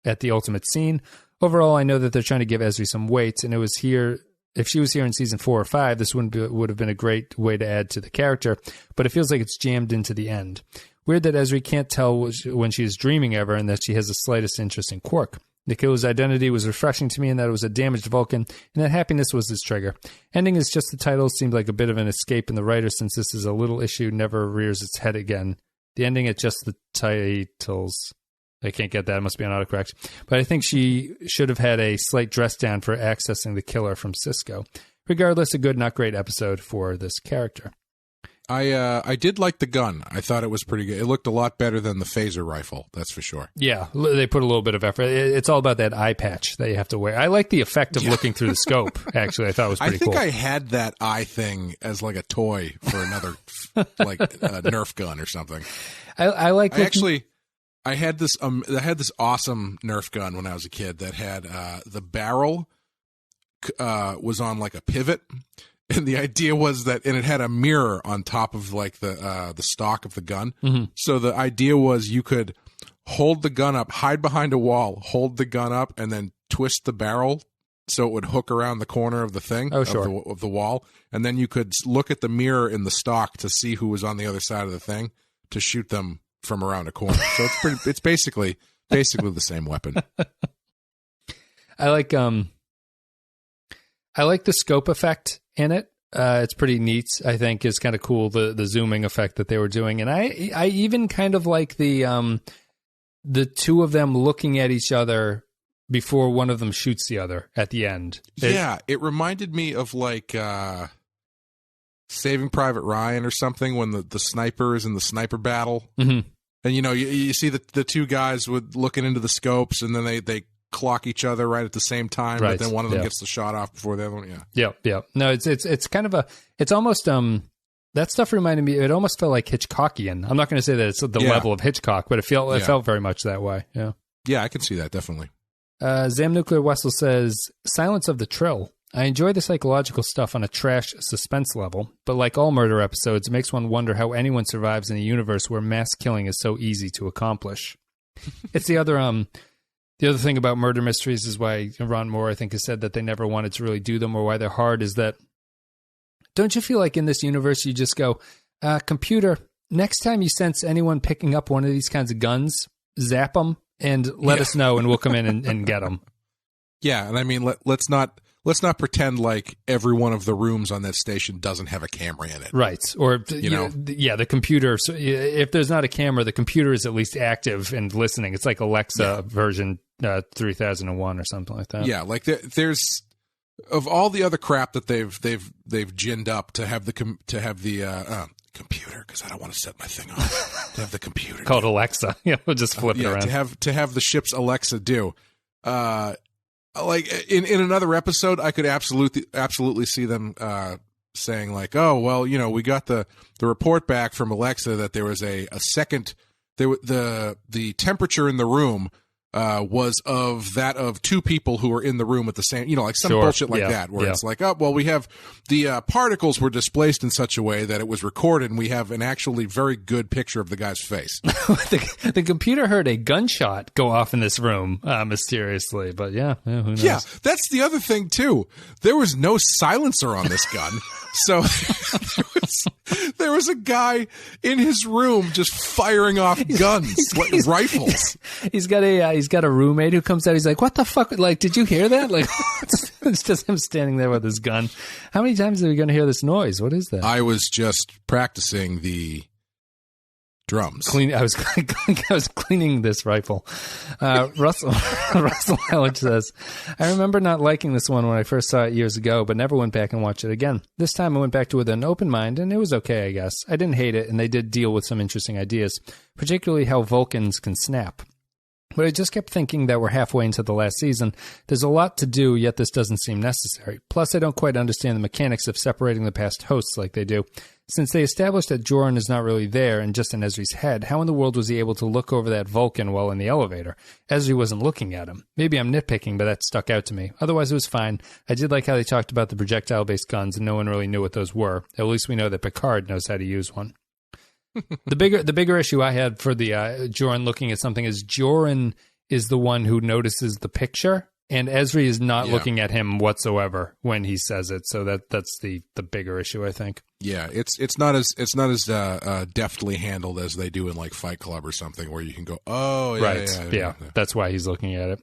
at the ultimate scene. Overall, I know that they're trying to give Ezri some weight, and it was here. If she was here in season 4 or 5, this would have been a great way to add to the character, but it feels like it's jammed into the end. Weird that Ezri can't tell when she's dreaming of her and that she has the slightest interest in Quark. The killer's identity was refreshing to me in that it was a damaged Vulcan, and that happiness was his trigger. Ending is just the title seemed like a bit of an escape in the writer since this is a little issue never rears its head again. The ending at just the titles. I can't get that. It must be on autocorrect. But I think she should have had a slight dress down for accessing the killer from Sisko. Regardless, a good, not great episode for this character. I did like the gun. I thought it was pretty good. It looked a lot better than the phaser rifle, that's for sure. Yeah, they put a little bit of effort. It's all about that eye patch that you have to wear. I like the effect of looking through the scope, actually. I thought it was pretty cool. I think I had that eye thing as like a toy for another like Nerf gun or something. I like I had this awesome Nerf gun when I was a kid that had the barrel was on like a pivot. And the idea was that, and it had a mirror on top of like the stock of the gun. Mm-hmm. So the idea was you could hold the gun up, hide behind a wall, hold the gun up, and then twist the barrel so it would hook around the corner of the thing, of the wall. And then you could look at the mirror in the stock to see who was on the other side of the thing to shoot them from around a corner. So it's basically the same weapon. I like the scope effect in it. It's pretty neat. I think is kind of cool, the zooming effect that they were doing. And I even kind of like the two of them looking at each other before one of them shoots the other at the end. It reminded me of like Saving Private Ryan or something when the sniper is in the sniper battle. Mm-hmm. And you see the two guys looking into the scopes, and then they clock each other right at the same time, right. But then one of them gets the shot off before the other one. Yeah. No, it's kind of it's almost that stuff reminded me. It almost felt like Hitchcockian. I'm not going to say that it's the level of Hitchcock, but it felt very much that way. Yeah, I can see that definitely. Zam Nuclear Wessel says, Silence of the Trill. I enjoy the psychological stuff on a trash suspense level, but like all murder episodes, it makes one wonder how anyone survives in a universe where mass killing is so easy to accomplish. It's the other thing about murder mysteries is why Ron Moore, I think, has said that they never wanted to really do them, or why they're hard, is that don't you feel like in this universe you just go, computer, next time you sense anyone picking up one of these kinds of guns, zap them and let us know, and we'll come in and get them. Yeah, and I mean, let's not pretend like every one of the rooms on that station doesn't have a camera in it. Right. Or, the computer. So if there's not a camera, the computer is at least active and listening. It's like Alexa version 3001 or something like that. Yeah, like there's of all the other crap that they've ginned up to have the computer, because I don't want to set my thing off. To have the computer called Alexa. Yeah, we'll just flip it around. To have the ship's Alexa do. Like in another episode, I could absolutely see them saying like, oh well, we got the report back from Alexa that there was a second, the temperature in the room was of that of two people who were in the room at the same, like some bullshit like that, where it's like, oh well, we have the particles were displaced in such a way that it was recorded, and we have an actually very good picture of the guy's face. The computer heard a gunshot go off in this room mysteriously, but who knows? Yeah, that's the other thing too. There was no silencer on this gun. So there was a guy in his room just firing off guns, like rifles. He's got a roommate who comes out. He's like, "What the fuck? Like, did you hear that? Like, it's just him standing there with his gun. How many times are we going to hear this noise? What is that?" I was just practicing the drums. I was cleaning this rifle. Russell Howard says, I remember not liking this one when I first saw it years ago, but never went back and watched it again. This time I went back to it with an open mind, and it was okay, I guess. I didn't hate it, and they did deal with some interesting ideas, particularly how Vulcans can snap. But I just kept thinking that we're halfway into the last season. There's a lot to do, yet this doesn't seem necessary. Plus, I don't quite understand the mechanics of separating the past hosts like they do. Since they established that Joran is not really there and just in Ezri's head, how in the world was he able to look over that Vulcan while in the elevator? Ezri wasn't looking at him. Maybe I'm nitpicking, but that stuck out to me. Otherwise, it was fine. I did like how they talked about the projectile-based guns, and no one really knew what those were. At least we know that Picard knows how to use one. The bigger issue I had for the Joran looking at something is Joran is the one who notices the picture, and Ezri is not looking at him whatsoever when he says it. So that's the bigger issue, I think. Yeah, it's not as deftly handled as they do in like Fight Club or something, where you can go, oh yeah, right, yeah. That's why he's looking at it.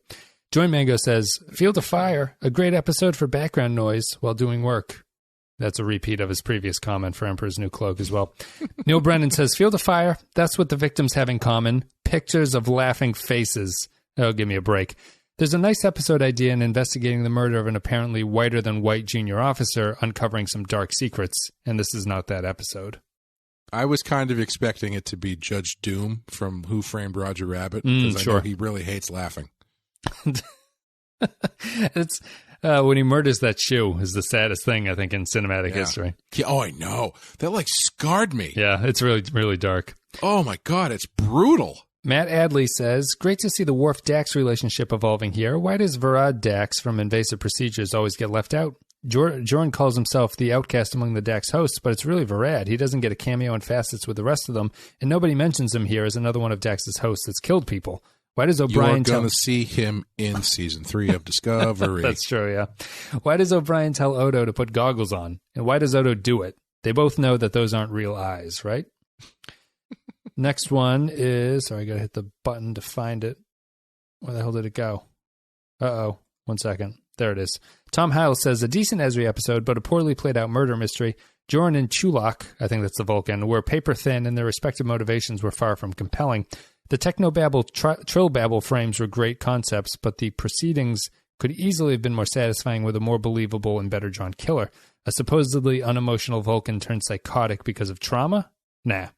Join Mango says, "Field of Fire, a great episode for background noise while doing work." That's a repeat of his previous comment for Emperor's New Cloak as well. Neil Brennan says, "Field of Fire, that's what the victims have in common. Pictures of laughing faces." Oh, give me a break. There's a nice episode idea in investigating the murder of an apparently whiter-than-white junior officer, uncovering some dark secrets, and this is not that episode. I was kind of expecting it to be Judge Doom from Who Framed Roger Rabbit, because I know he really hates laughing. It's when he murders that shoe is the saddest thing, I think, in cinematic history. Yeah, oh, I know. That, scarred me. Yeah, it's really, really dark. Oh, my God, it's brutal. Matt Adley says, "Great to see the Worf-Dax relationship evolving here. Why does Varad Dax from Invasive Procedures always get left out? Joran calls himself the outcast among the Dax hosts, but it's really Varad. He doesn't get a cameo in Facets with the rest of them, and nobody mentions him here as another one of Dax's hosts that's killed people. Why does O'Brien You're going to see him in Season 3 of Discovery." That's true, yeah. Why does O'Brien tell Odo to put goggles on? And why does Odo do it? They both know that those aren't real eyes, right? Next one is... Sorry, I got to hit the button to find it. Where the hell did it go? Uh-oh. 1 second. There it is. Tom Hyle says, "A decent Ezri episode, but a poorly played out murder mystery. Joran and Chulak," I think that's the Vulcan, "were paper-thin, and their respective motivations were far from compelling. The technobabble, Trill babble frames were great concepts, but the proceedings could easily have been more satisfying with a more believable and better drawn killer. A supposedly unemotional Vulcan turned psychotic because of trauma? Nah."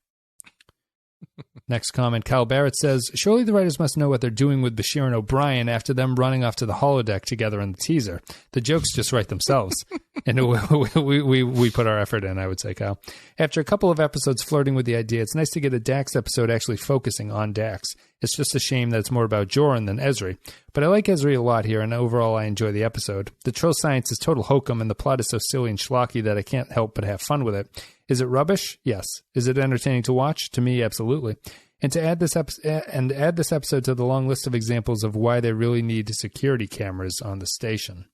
Next comment, Kyle Barrett says, surely the writers must know what they're doing with Bashir and O'Brien after them running off to the holodeck together in the teaser. The jokes just write themselves. And we put our effort in, I would say, Kyle. After a couple of episodes flirting with the idea, it's nice to get a Dax episode actually focusing on Dax. It's just a shame that it's more about Joran than Ezri. But I like Ezri a lot here, and overall I enjoy the episode. The Trill science is total hokum, and the plot is so silly and schlocky that I can't help but have fun with it. Is it rubbish? Yes. Is it entertaining to watch? To me, absolutely. And to add this episode to the long list of examples of why they really need security cameras on the station.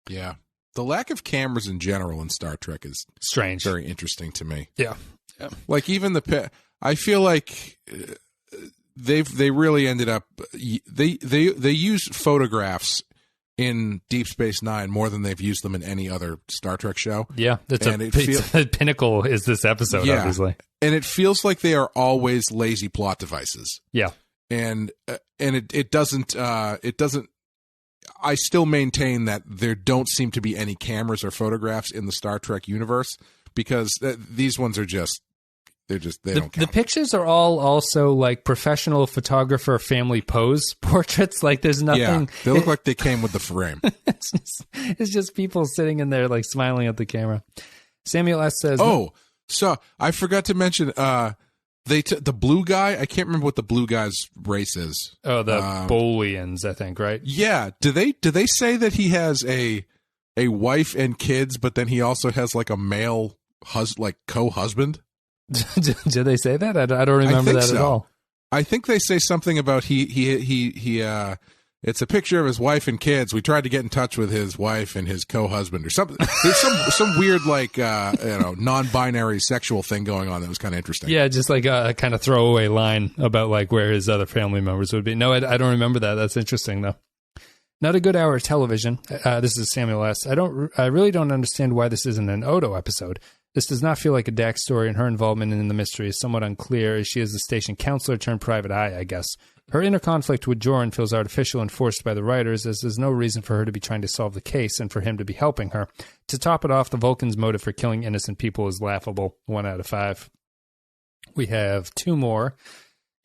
Yeah. The lack of cameras in general in Star Trek is strange. Very interesting to me. Yeah. Like even I feel like they really ended up they use photographs in Deep Space Nine more than they've used them in any other Star Trek show. Yeah, the pinnacle is this episode, obviously. And it feels like they are always lazy plot devices. Yeah. And it doesn't I still maintain that there don't seem to be any cameras or photographs in the Star Trek universe because these ones are they don't count. The pictures are all also like professional photographer family pose portraits. Like there's nothing. Yeah, they look like they came with the frame. It's just people sitting in there like smiling at the camera. Samuel S. says, so I forgot to mention the blue guy. I can't remember what the blue guy's race is. Oh, the Bolians, I think, right? Yeah. Do they say that he has a wife and kids, but then he also has like a male co-husband? Do they say that? I don't remember that at all. I think they say something about he it's a picture of his wife and kids. We tried to get in touch with his wife and his co-husband or something. There's some weird non-binary sexual thing going on that was kind of interesting. Yeah, just like a kind of throwaway line about like where his other family members would be. No, I don't remember that. That's interesting though. Not a good hour of television. This is Samuel S. I really don't understand why this isn't an Odo episode. This does not feel like a Dax story, and her involvement in the mystery is somewhat unclear, as she is the station counselor turned private eye, I guess. Her inner conflict with Joran feels artificial and forced by the writers, as there's no reason for her to be trying to solve the case and for him to be helping her. To top it off, the Vulcans' motive for killing innocent people is laughable. 1 out of 5. We have 2 more.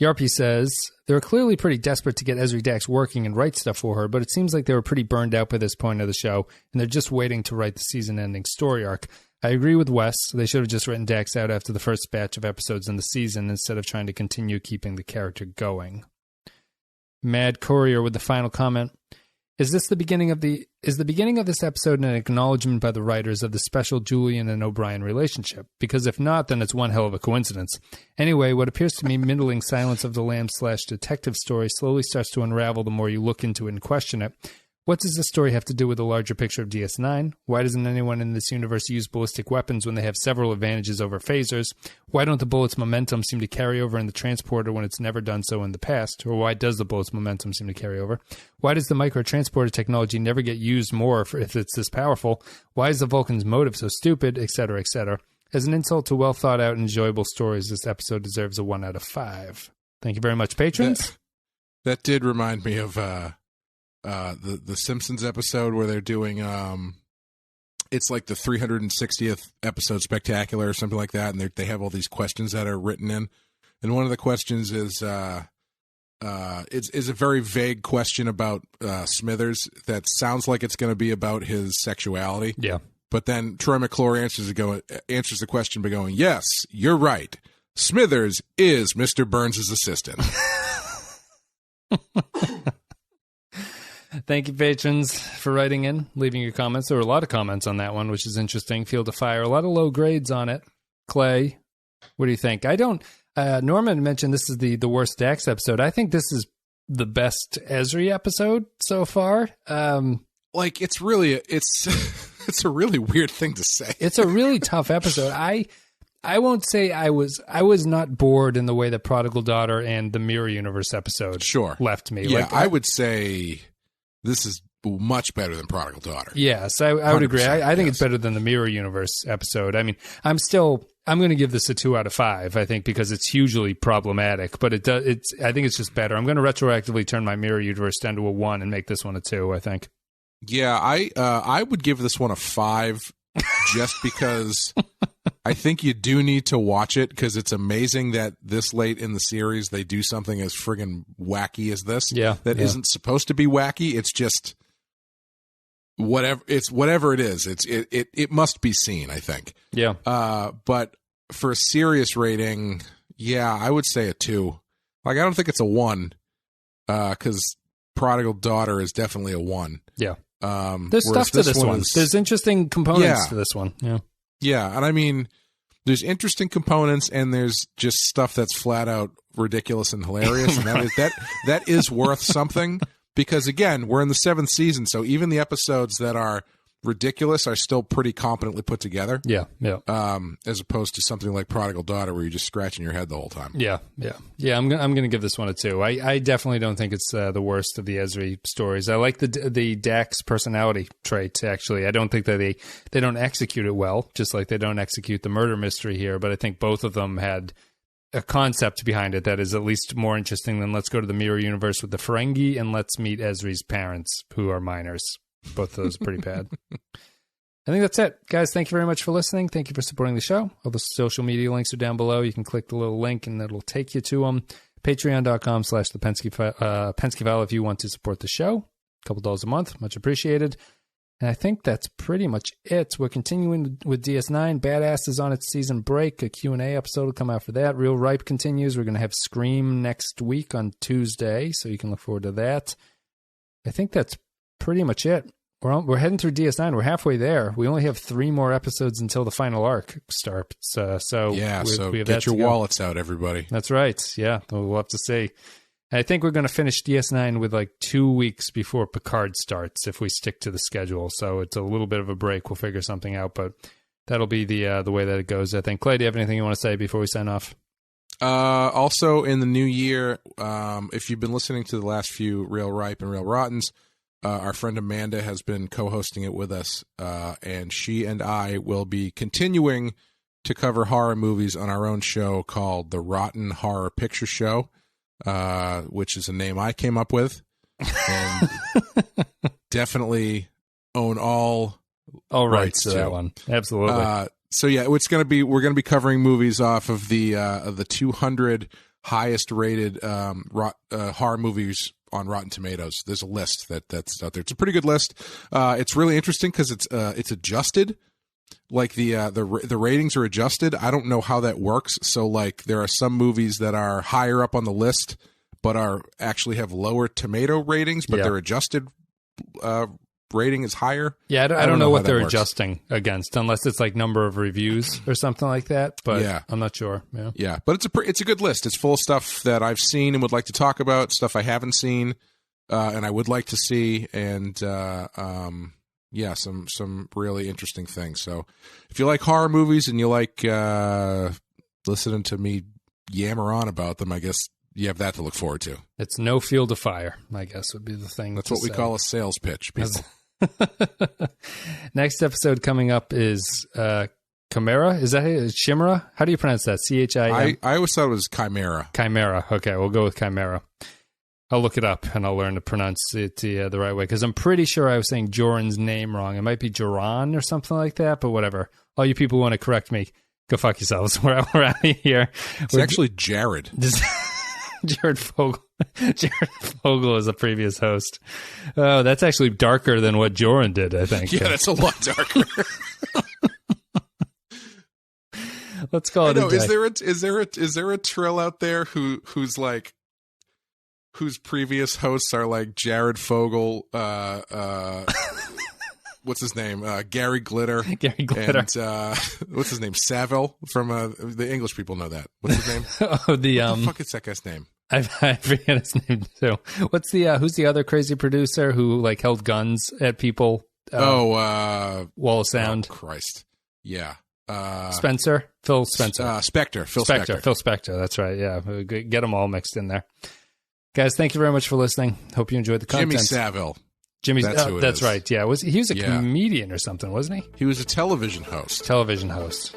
Yarpy says, they're clearly pretty desperate to get Ezri Dax working and write stuff for her, but it seems like they were pretty burned out by this point of the show, and they're just waiting to write the season-ending story arc. I agree with Wes. They should have just written Dax out after the first batch of episodes in the season instead of trying to continue keeping the character going. Mad Courier with the final comment. Is the beginning of this episode an acknowledgement by the writers of the special Julian and O'Brien relationship? Because if not, then it's one hell of a coincidence. Anyway, what appears to me middling Silence of the Lambs / detective story slowly starts to unravel the more you look into it and question it. What does this story have to do with the larger picture of DS9? Why doesn't anyone in this universe use ballistic weapons when they have several advantages over phasers? Why don't the bullet's momentum seem to carry over in the transporter when it's never done so in the past? Or why does the bullet's momentum seem to carry over? Why does the microtransporter technology never get used more if it's this powerful? Why is the Vulcan's motive so stupid? Etc., etc. As an insult to well-thought-out and enjoyable stories, this episode deserves a 1 out of 5. Thank you very much, patrons. That did remind me of... the Simpsons episode where they're doing it's like the 360th episode spectacular or something like that, and they have all these questions that are written in, and one of the questions is it's a very vague question about Smithers that sounds like it's going to be about his sexuality. Yeah, but then Troy McClure answers the question by going, "Yes, you're right. Smithers is Mr. Burns' assistant." Thank you, patrons, for writing in, leaving your comments. There were a lot of comments on that one, which is interesting. Field of Fire, a lot of low grades on it. Clay, what do you think? Norman mentioned this is the worst Dax episode. I think this is the best Ezri episode so far. It's a really weird thing to say. It's a really tough episode. I won't say I was not bored in the way that Prodigal Daughter and the Mirror Universe episode left me. Yeah, I would say this is much better than Prodigal Daughter. Yes, I would agree. I think it's better than the Mirror Universe episode. I mean, I'm going to give this a 2 out of 5, I think, because it's hugely problematic, but I think it's just better. I'm going to retroactively turn my Mirror Universe down to a 1 and make this one a 2, I think. Yeah, I would give this one a 5 just because I think you do need to watch it because it's amazing that this late in the series they do something as friggin' wacky as this. That isn't supposed to be wacky. It's just whatever. It's whatever it is. It must be seen, I think. Yeah. But for a serious rating, I would say a 2. Like, I don't think it's a 1. Because Prodigal Daughter is definitely a 1. Yeah. There's stuff to this one. There's interesting components to this one. Yeah. Yeah. And I mean, there's interesting components and there's just stuff that's flat out ridiculous and hilarious. And that is worth something because, again, we're in the 7th season. So even the episodes that are ridiculous are still pretty competently put together. Yeah. As opposed to something like Prodigal Daughter where you're just scratching your head the whole time. Yeah. I'm gonna give this one a 2. I definitely don't think it's the worst of the Ezri stories. I like the Dax personality traits. Actually, I don't think that they don't execute it well, just like they don't execute the murder mystery here. But I think both of them had a concept behind it that is at least more interesting than let's go to the mirror universe with the Ferengi and let's meet Ezri's parents who are minors. Both of those are pretty bad. I think that's it. Guys, thank you very much for listening. Thank you for supporting the show. All the social media links are down below. You can click the little link and it'll take you to them. Patreon.com/the Pensky File if you want to support the show. A couple $1 a month. Much appreciated. And I think that's pretty much it. We're continuing with DS9. Badass is on its season break. A Q&A episode will come out for that. Real Ripe continues. We're going to have Scream next week on Tuesday, so you can look forward to that. I think that's pretty much it. We're heading through DS9. We're halfway there. We only have 3 more episodes until the final arc starts. So we have get your wallets out, everybody. That's right. Yeah, we'll have to see. I think we're going to finish DS9 with like 2 weeks before Picard starts if we stick to the schedule. So it's a little bit of a break. We'll figure something out, but that'll be the way that it goes, I think. Clay, do you have anything you want to say before we sign off? Also, in the new year, if you've been listening to the last few Real Ripe and Real Rottens, our friend Amanda has been co-hosting it with us, and she and I will be continuing to cover horror movies on our own show called The Rotten Horror Picture Show, which is a name I came up with, and definitely own all rights to that one. Absolutely. So yeah, we're going to be covering movies off of the 200 highest rated horror movies on Rotten Tomatoes. There's a list that's out there. It's a pretty good list. It's really interesting because it's adjusted. Like the ratings are adjusted. I don't know how that works. So like there are some movies that are higher up on the list, but actually have lower tomato ratings, but their adjusted rating is higher. Yeah, I don't know what they're adjusting against, unless it's like number of reviews or something like that. But yeah. I'm not sure. Yeah, but it's a good list. It's full of stuff that I've seen and would like to talk about, stuff I haven't seen and I would like to see, and some really interesting things. So if you like horror movies and you like listening to me yammer on about them, I guess you have that to look forward to. It's no field of fire, I guess would be the thing. That's what we call a sales pitch, people. Next episode coming up is Chimera. Is that Chimera? How do you pronounce that? CHIM? I always thought it was Chimera. Chimera. Okay, we'll go with Chimera. I'll look it up and I'll learn to pronounce it the right way, because I'm pretty sure I was saying Joran's name wrong. It might be Joran or something like that, but whatever. All you people who want to correct me, go fuck yourselves. We're out of here. It's actually Jared. Jared Fogle. Jared Fogle is a previous host. Oh, that's actually darker than what Joran did, I think. Yeah, that's a lot darker. Let's call it a day. Is there a Trill out there who's like, whose previous hosts are like Jared Fogle, what's his name? Gary Glitter. Gary Glitter. And what's his name? Saville from the English people know that. What's his name? What the fuck is that guy's name? I forget his name too. What's who's the other crazy producer who like held guns at people? Wall of Sound. Oh, Christ. Yeah. Phil Spencer. Spector. Phil Spector. Phil Spector. That's right. Yeah. Get them all mixed in there. Guys, thank you very much for listening. Hope you enjoyed the content. Jimmy Saville. That's who it is. That's right. Yeah. He was a comedian or something, wasn't he? He was a television host.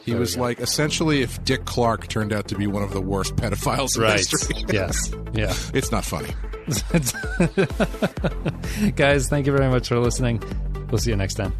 He was like essentially if Dick Clark turned out to be one of the worst pedophiles in history. Yes. Yeah. It's not funny. Guys, thank you very much for listening. We'll see you next time.